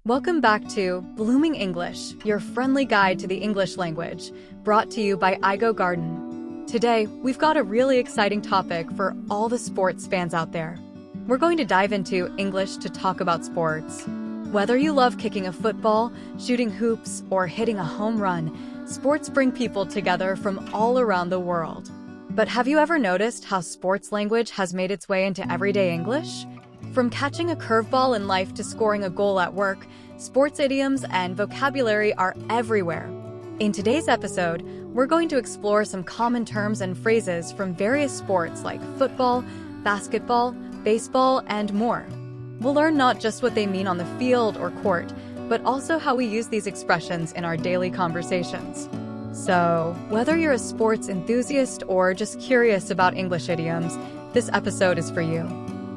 Welcome back to Blooming English, your friendly guide to the English language, brought to you by英吾ガーデン. Today, we've got a really exciting topic for all the sports fans out there. We're going to dive into English to talk about sports. Whether you love kicking a football, shooting hoops, or hitting a home run, sports bring people together from all around the world. But have you ever noticed how sports language has made its way into everyday English? From catching a curveball in life to scoring a goal at work, sports idioms and vocabulary are everywhere. In today's episode, we're going to explore some common terms and phrases from various sports like football, basketball, baseball, and more. We'll learn not just what they mean on the field or court, but also how we use these expressions in our daily conversations. So, whether you're a sports enthusiast or just curious about English idioms, this episode is for you.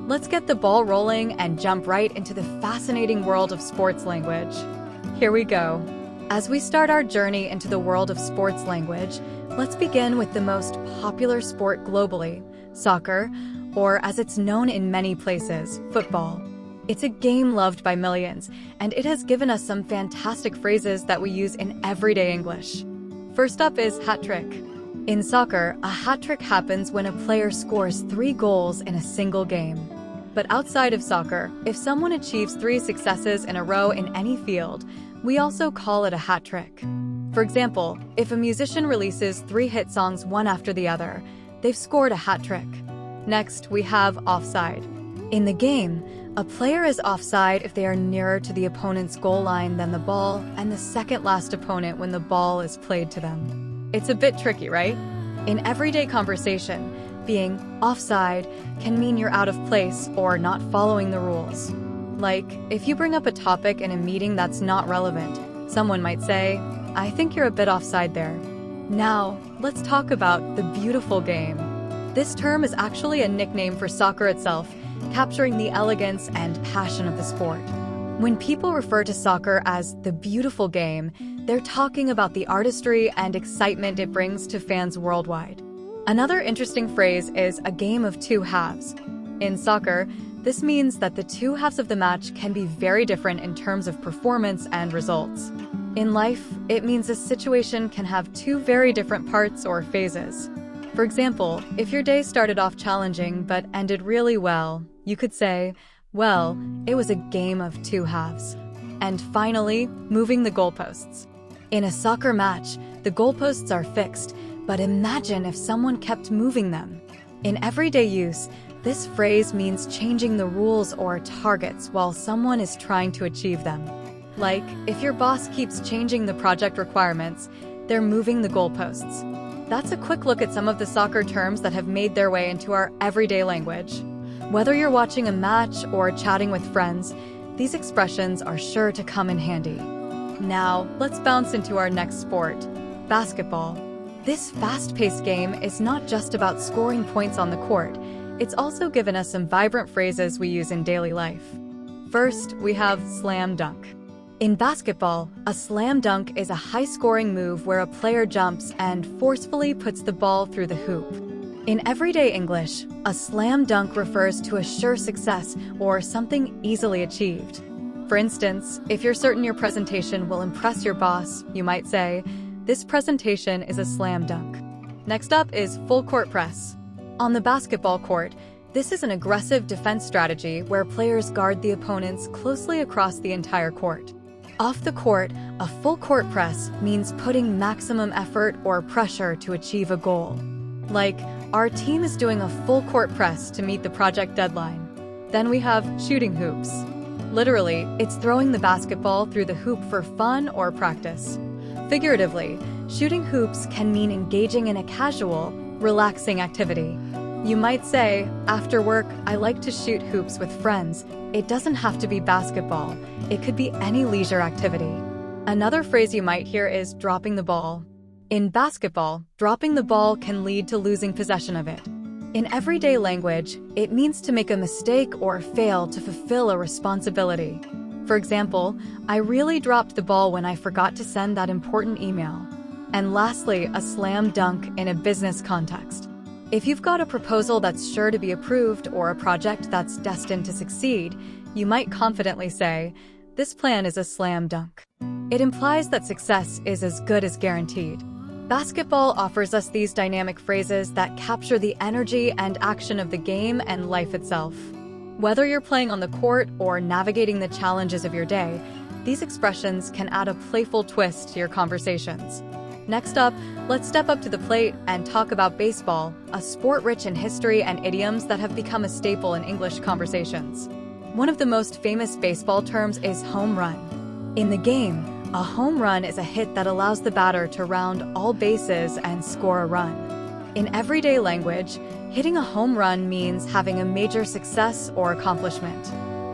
Let's get the ball rolling and jump right into the fascinating world of sports language. Here we go. As we start our journey into the world of sports language, let's begin with the most popular sport globally, soccer, or as it's known in many places, football. It's a game loved by millions, and it has given us some fantastic phrases that we use in everyday English. First up is hat trick. In soccer, a hat trick happens when a player scores 3 goals in a single game. But outside of soccer, if someone achieves 3 successes in a row in any field, we also call it a hat trick. For example, if a musician releases 3 hit songs one after the other, they've scored a hat trick. Next, we have offside. In the game, a player is offside if they are nearer to the opponent's goal line than the ball and the second last opponent when the ball is played to them. It's a bit tricky, right? In everyday conversation, being offside can mean you're out of place or not following the rules. Like, if you bring up a topic in a meeting that's not relevant, someone might say, "I think you're a bit offside there." Now, let's talk about the beautiful game. This term is actually a nickname for soccer itself, capturing the elegance and passion of the sport. When people refer to soccer as the beautiful game, they're talking about the artistry and excitement it brings to fans worldwide. Another interesting phrase is a game of 2 halves. In soccer, this means that the 2 halves of the match can be very different in terms of performance and results. In life, it means a situation can have 2 very different parts or phases. For example, if your day started off challenging but ended really well, you could say, "Well, it was a game of 2 halves." And finally, moving the goalposts. In a soccer match, the goalposts are fixed, but imagine if someone kept moving them. In everyday use, this phrase means changing the rules or targets while someone is trying to achieve them. Like, if your boss keeps changing the project requirements, they're moving the goalposts. That's a quick look at some of the soccer terms that have made their way into our everyday language. Whether you're watching a match or chatting with friends, these expressions are sure to come in handy. Now, let's bounce into our next sport, basketball. This fast-paced game is not just about scoring points on the court, it's also given us some vibrant phrases we use in daily life. First, we have slam dunk. In basketball, a slam dunk is a high-scoring move where a player jumps and forcefully puts the ball through the hoop. In everyday English, a slam dunk refers to a sure success or something easily achieved. For instance, if you're certain your presentation will impress your boss, you might say, "This presentation is a slam dunk." Next up is full court press. On the basketball court, this is an aggressive defense strategy where players guard the opponents closely across the entire court. Off the court, a full court press means putting maximum effort or pressure to achieve a goal. Like, our team is doing a full court press to meet the project deadline. Then we have shooting hoops. Literally, it's throwing the basketball through the hoop for fun or practice. Figuratively, shooting hoops can mean engaging in a casual, relaxing activity. You might say, "After work, I like to shoot hoops with friends." It doesn't have to be basketball. It could be any leisure activity. Another phrase you might hear is dropping the ball. In basketball, dropping the ball can lead to losing possession of it. In everyday language, it means to make a mistake or fail to fulfill a responsibility. For example, "I really dropped the ball when I forgot to send that important email." And lastly, a slam dunk in a business context. If you've got a proposal that's sure to be approved or a project that's destined to succeed, you might confidently say, This plan is a slam dunk. It implies that success is as good as guaranteed. Basketball offers us these dynamic phrases that capture the energy and action of the game and life itself. Whether you're playing on the court or navigating the challenges of your day, these expressions can add a playful twist to your conversations. Next up, let's step up to the plate and talk about baseball, a sport rich in history and idioms that have become a staple in English conversations. One of the most famous baseball terms is home run. In the game, a home run is a hit that allows the batter to round all bases and score a run. In everyday language, hitting a home run means having a major success or accomplishment.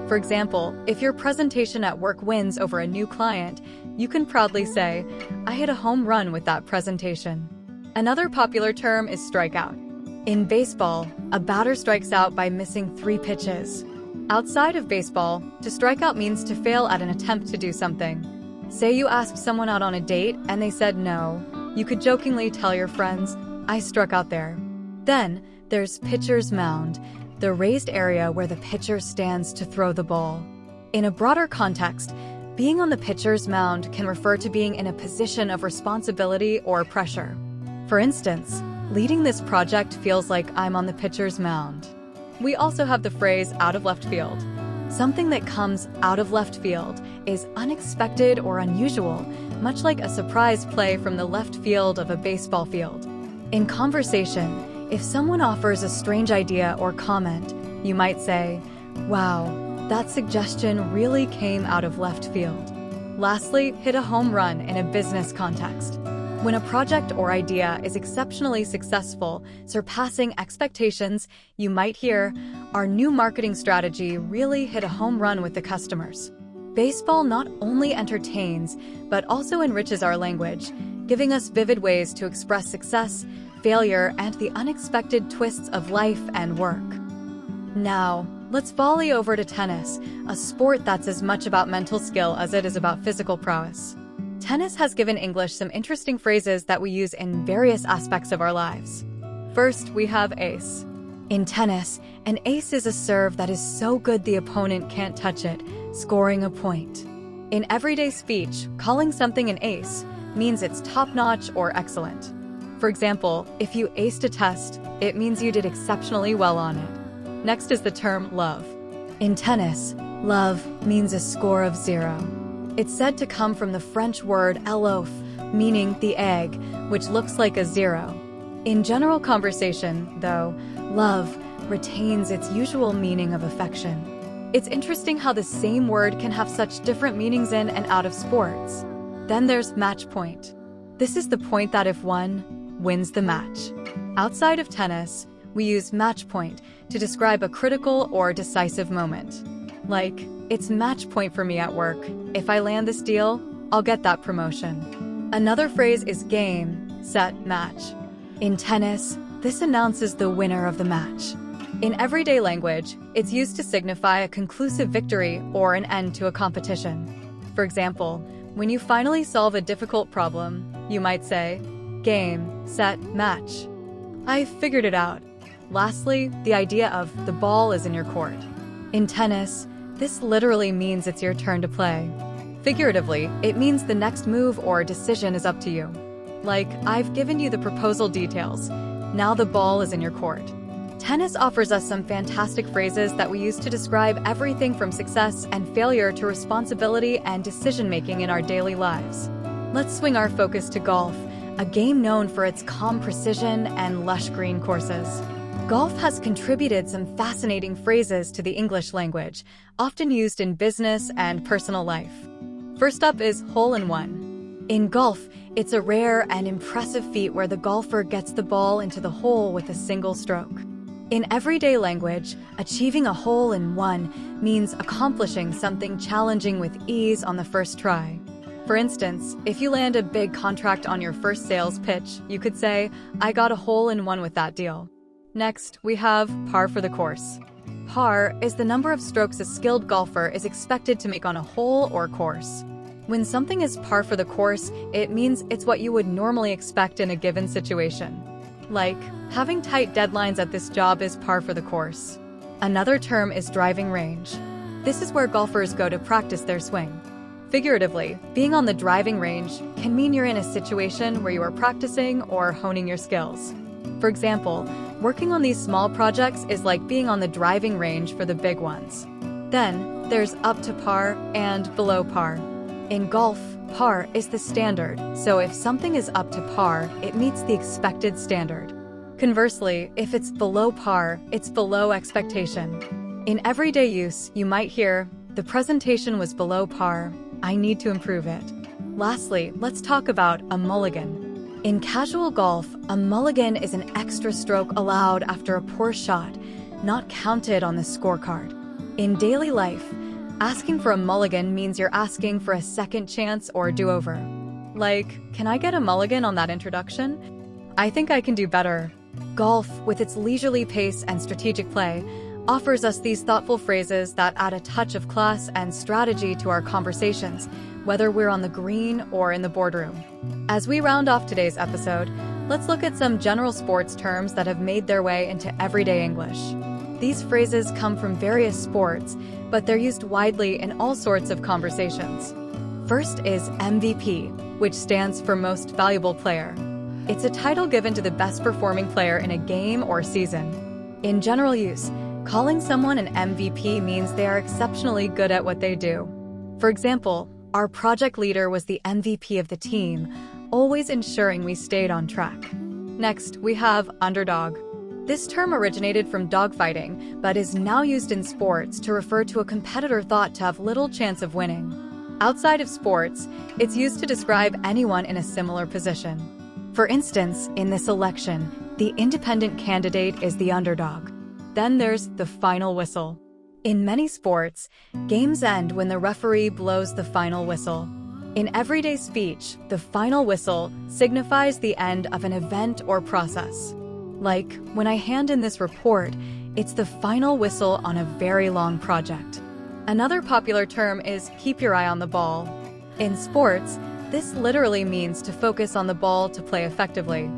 For example, if your presentation at work wins over a new client, you can proudly say, "I hit a home run with that presentation." Another popular term is strikeout. In baseball, a batter strikes out by missing 3 pitches. Outside of baseball, to strike out means to fail at an attempt to do something. Say you asked someone out on a date and they said no. You could jokingly tell your friends, "I struck out there." Then, there's pitcher's mound, the raised area where the pitcher stands to throw the ball. In a broader context, being on the pitcher's mound can refer to being in a position of responsibility or pressure. For instance, leading this project feels like I'm on the pitcher's mound. We also have the phrase out of left field. Something that comes out of left field is unexpected or unusual, much like a surprise play from the left field of a baseball field. In conversation, if someone offers a strange idea or comment, you might say, "Wow, that suggestion really came out of left field." Lastly, hit a home run in a business context. When a project or idea is exceptionally successful, surpassing expectations, you might hear, "Our new marketing strategy really hit a home run with the customers." Baseball not only entertains, but also enriches our language, giving us vivid ways to express success, failure, and the unexpected twists of life and work. Now, let's volley over to tennis, a sport that's as much about mental skill as it is about physical prowess. Tennis has given English some interesting phrases that we use in various aspects of our lives. First, we have ace. In tennis, an ace is a serve that is so good the opponent can't touch it, scoring a point. In everyday speech, calling something an ace means it's top-notch or excellent. For example, if you aced a test, it means you did exceptionally well on it. Next is the term love. In tennis, love means a score of 0. It's said to come from the French word l'œuf, meaning the egg, which looks like a 0. In general conversation, though, love retains its usual meaning of affection. It's interesting how the same word can have such different meanings in and out of sports. Then there's match point. This is the point that if one wins the match. Outside of tennis, we use match point to describe a critical or decisive moment. Like, it's match point for me at work. If I land this deal, I'll get that promotion. Another phrase is game, set, match. In tennis, this announces the winner of the match. In everyday language, it's used to signify a conclusive victory or an end to a competition. For example, when you finally solve a difficult problem, you might say, "Game, set, match. I figured it out." Lastly, the idea of the ball is in your court. In tennis, this literally means it's your turn to play. Figuratively, it means the next move or decision is up to you. Like, I've given you the proposal details. Now the ball is in your court. Tennis offers us some fantastic phrases that we use to describe everything from success and failure to responsibility and decision-making in our daily lives. Let's swing our focus to golf, a game known for its calm precision and lush green courses. Golf has contributed some fascinating phrases to the English language, often used in business and personal life. First up is hole-in-one. In golf, it's a rare and impressive feat where the golfer gets the ball into the hole with a single stroke. In everyday language, achieving a hole-in-one means accomplishing something challenging with ease on the first try. For instance, if you land a big contract on your first sales pitch, you could say, "I got a hole-in-one with that deal." Next, we have par for the course. Par is the number of strokes a skilled golfer is expected to make on a hole or course. When something is par for the course, it means it's what you would normally expect in a given situation. Like, having tight deadlines at this job is par for the course. Another term is driving range. This is where golfers go to practice their swing. Figuratively, being on the driving range can mean you're in a situation where you are practicing or honing your skills. For example, working on these small projects is like being on the driving range for the big ones. Then, there's up to par and below par. In golf, par is the standard, so if something is up to par, it meets the expected standard. Conversely, if it's below par, it's below expectation. In everyday use, you might hear, "The presentation was below par. I need to improve it." Lastly, let's talk about a mulligan. In casual golf, a mulligan is an extra stroke allowed after a poor shot, not counted on the scorecard. In daily life, asking for a mulligan means you're asking for a second chance or do-over. Like, "Can I get a mulligan on that introduction? I think I can do better." Golf, with its leisurely pace and strategic play, offers us these thoughtful phrases that add a touch of class and strategy to our conversations, whether we're on the green or in the boardroom. As we round off today's episode, let's look at some general sports terms that have made their way into everyday English. These phrases come from various sports, but they're used widely in all sorts of conversations. First is MVP, which stands for Most Valuable Player. It's a title given to the best performing player in a game or season. In general use, calling someone an MVP means they are exceptionally good at what they do. For example, our project leader was the MVP of the team, always ensuring we stayed on track. Next, we have underdog. This term originated from dogfighting, but is now used in sports to refer to a competitor thought to have little chance of winning. Outside of sports, it's used to describe anyone in a similar position. For instance, in this election, the independent candidate is the underdog. Then there's the final whistle. In many sports, games end when the referee blows the final whistle. In everyday speech, the final whistle signifies the end of an event or process. Like, when I hand in this report, it's the final whistle on a very long project. Another popular term is keep your eye on the ball. In sports, this literally means to focus on the ball to play effectively.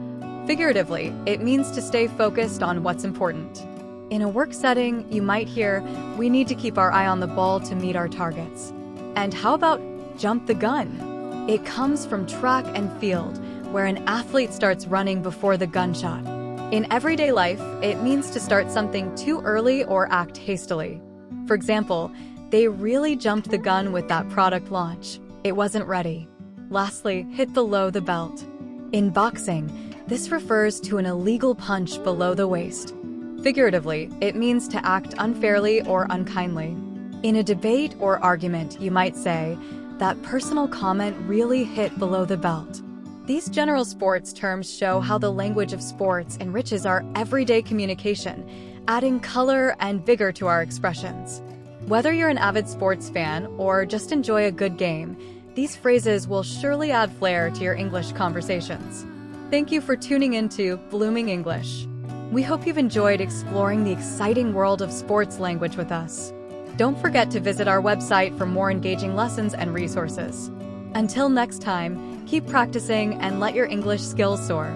Figuratively, it means to stay focused on what's important. In a work setting, you might hear, "We need to keep our eye on the ball to meet our targets." And how about jump the gun? It comes from track and field, where an athlete starts running before the gunshot. In everyday life, it means to start something too early or act hastily. For example, they really jumped the gun with that product launch. It wasn't ready. Lastly, hit below the belt. In boxing, this refers to an illegal punch below the waist. Figuratively, it means to act unfairly or unkindly. In a debate or argument, you might say, "That personal comment really hit below the belt." These general sports terms show how the language of sports enriches our everyday communication, adding color and vigor to our expressions. Whether you're an avid sports fan or just enjoy a good game, these phrases will surely add flair to your English conversations. Thank you for tuning into Blooming English. We hope you've enjoyed exploring the exciting world of sports language with us. Don't forget to visit our website for more engaging lessons and resources. Until next time, keep practicing and let your English skills soar.